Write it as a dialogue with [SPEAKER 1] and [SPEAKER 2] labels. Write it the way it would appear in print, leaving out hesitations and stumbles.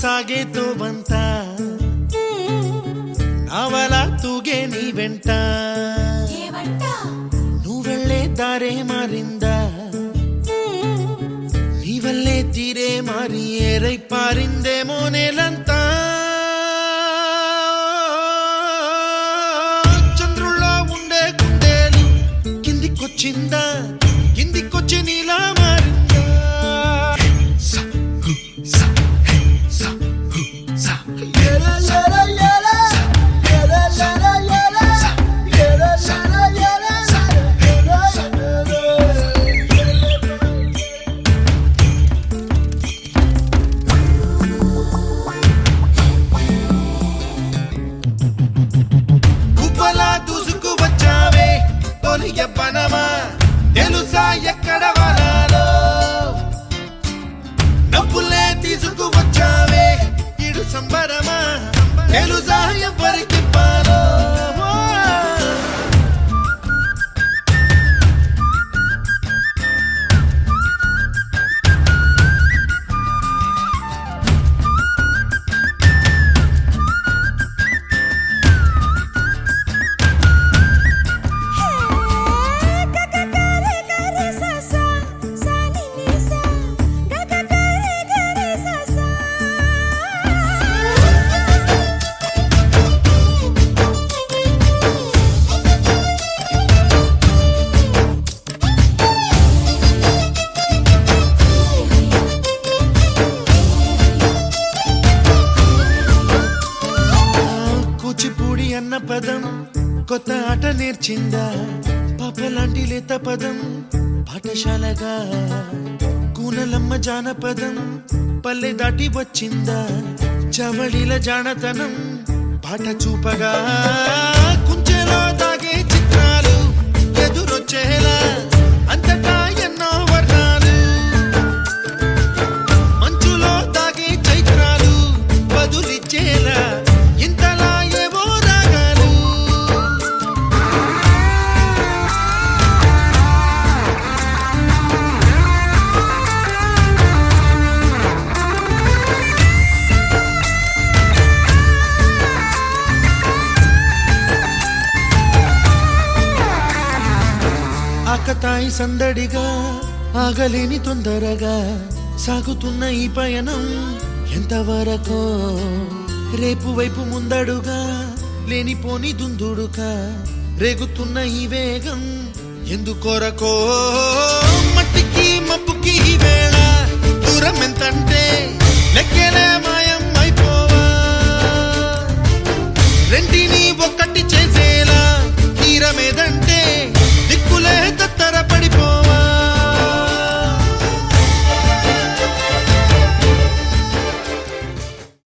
[SPEAKER 1] ಸಾಗೆ ತೋಬಂತ ನಾವಲ ತೂಗೆ ನೀ వెంట నువ్వెళ్ళే దారే మారిందా నీవల్లే తీరే మారి ఏరై పారిందేమో నేలంతా చంద్రుల్లో ఉండే గుండెలు కిందికొచ్చిందా కిందికొచ్చి నీలా మారిందా పనమా తెలుసా ఎక్కడ వనాలో నవ్వులే తీసుకువచ్చావే ఇడు సంబరమా తెలుసా ఎవరికి పాలో కూచిపూడి అన్న పదం కొత్త ఆట నేర్చిందా పాపలాంటి లేత పదం పాఠశాలగా కూనలమ్మ జానపదం పల్లె దాటి వచ్చిందా చవడిల జానతనం పాట చూపగా కుంచెలో దాగే చిత్రాలు ఎదురొచ్చేలా అంతటా ఎన్నో వర్ణాలు మంచులో దాగే చైత్రాలు బదులిచ్చేలా ఆకతాయి సందడిగా ఆగలేని తొందరగా సాగుతున్న ఈ పయనం ఎంతవరకో రేపు వైపు ముందడుగా లేనిపోని దుందుడుగా రేగుతున్న ఈ వేగం ఎందుకొరకో